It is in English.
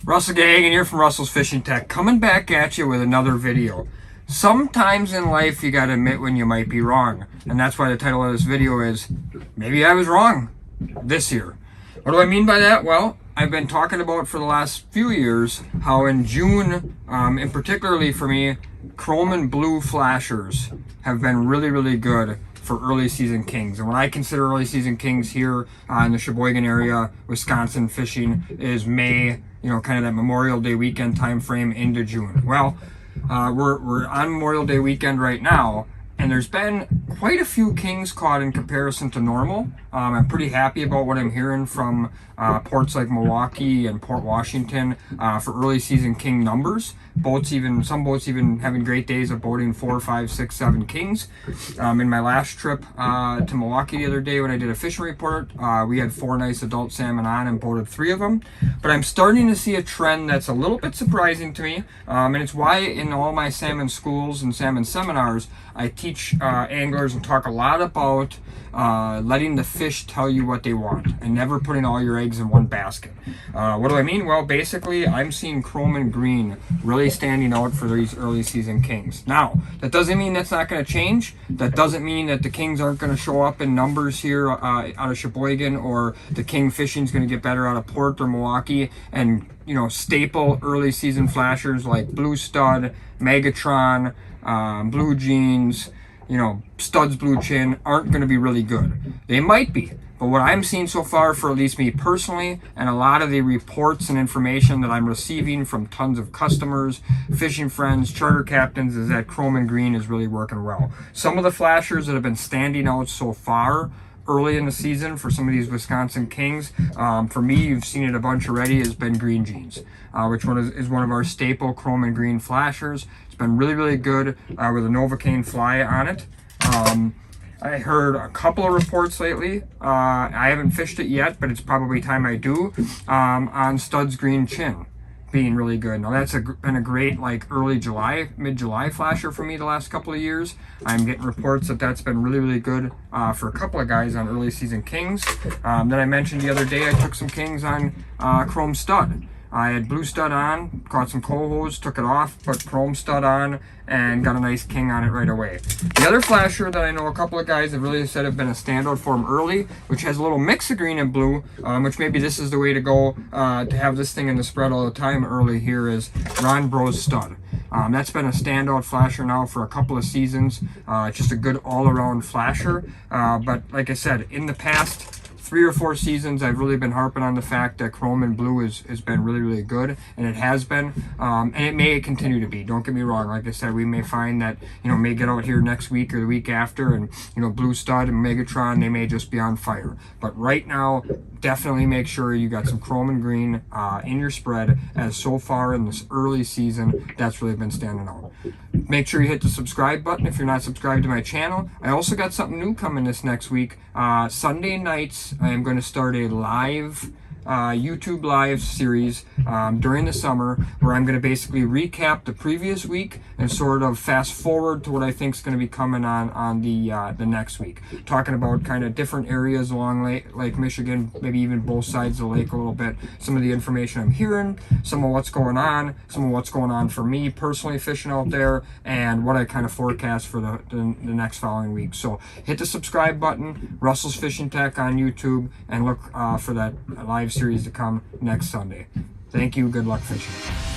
Russell Gahagan here from Russell's Fishing Tech, coming back at you with another video. Sometimes in life you gotta admit when you might be wrong, and that's why the title of this video is Maybe I Was Wrong This Year. What do I mean by that? Well, I've been talking about for the last few years how in June, and particularly for me, chrome and blue flashers have been really good for early season kings. And what I consider early season kings here in the Sheboygan area, Wisconsin fishing, is May, kind of that Memorial Day weekend time frame into June. Well, we're on Memorial Day weekend right now, and there's been quite a few kings caught in comparison to normal. I'm pretty happy about what I'm hearing from ports like Milwaukee and Port Washington for early season king numbers. Some boats even having great days of boating 4, 5, 6, 7 kings. In my last trip to Milwaukee the other day when I did a fishing report, we had 4 nice adult salmon on and boated 3 of them. But I'm starting to see a trend that's a little bit surprising to me, and it's why in all my salmon schools and salmon seminars I teach anglers and talk a lot about letting the fish tell you what they want and never putting all your eggs in one basket. What do I mean? Well, basically I'm seeing chrome and green really standing out for these early season kings. Now, that doesn't mean that's not going to change. That doesn't mean that the kings aren't going to show up in numbers here out of Sheboygan, or the king fishing is going to get better out of Port or Milwaukee, and staple early season flashers like Blue Stud, Megatron, Blue Jeans, Studs Blue Chin aren't going to be really good. They might be, but what I'm seeing so far, for at least me personally, and a lot of the reports and information that I'm receiving from tons of customers, fishing friends, charter captains, is that chrome and green is really working well. Some of the flashers that have been standing out so far early in the season for some of these Wisconsin kings, for me, you've seen it a bunch already, has been Green Jeans, which is one of our staple chrome and green flashers. It's been really good with a Novocaine fly on it. I heard a couple of reports lately, I haven't fished it yet, but it's probably time I do, on Studs Green Chin being really good. Now that's been a great early July, mid-July flasher for me the last couple of years. I'm getting reports that that's been really good for a couple of guys on early season kings. Then I mentioned the other day I took some kings on chrome stud. I had Blue Stud on, caught some cohos, took it off, put chrome stud on, and got a nice king on it right away. The other flasher that I know a couple of guys have really said have been a standout for them early, which has a little mix of green and blue, which maybe this is the way to go to have this thing in the spread all the time early here, is Ron Bros Stud. That's been a standout flasher now for a couple of seasons. Just a good all-around flasher. But like I said, in the past 3 or 4 seasons, I've really been harping on the fact that chrome and blue has been really good, and it has been, and it may continue to be. Don't get me wrong. Like I said, we may find that may get out here next week or the week after, and Blue Stud and Megatron, they may just be on fire. But right now, definitely make sure you got some chrome and green in your spread, as so far in this early season, that's really been standing out. Make sure you hit the subscribe button if you're not subscribed to my channel. I also got something new coming this next week. Sunday nights, I am going to start a live YouTube live series during the summer, where I'm going to basically recap the previous week and sort of fast forward to what I think is going to be coming on the next week, talking about kind of different areas along Lake Michigan, maybe even both sides of the lake a little bit, some of the information I'm hearing, some of what's going on, some of what's going on for me personally fishing out there, and what I kind of forecast for the next following week. So hit the subscribe button, Russell's Fishing Tech on YouTube, and look for that live series to come next Sunday. Thank you. Good luck fishing.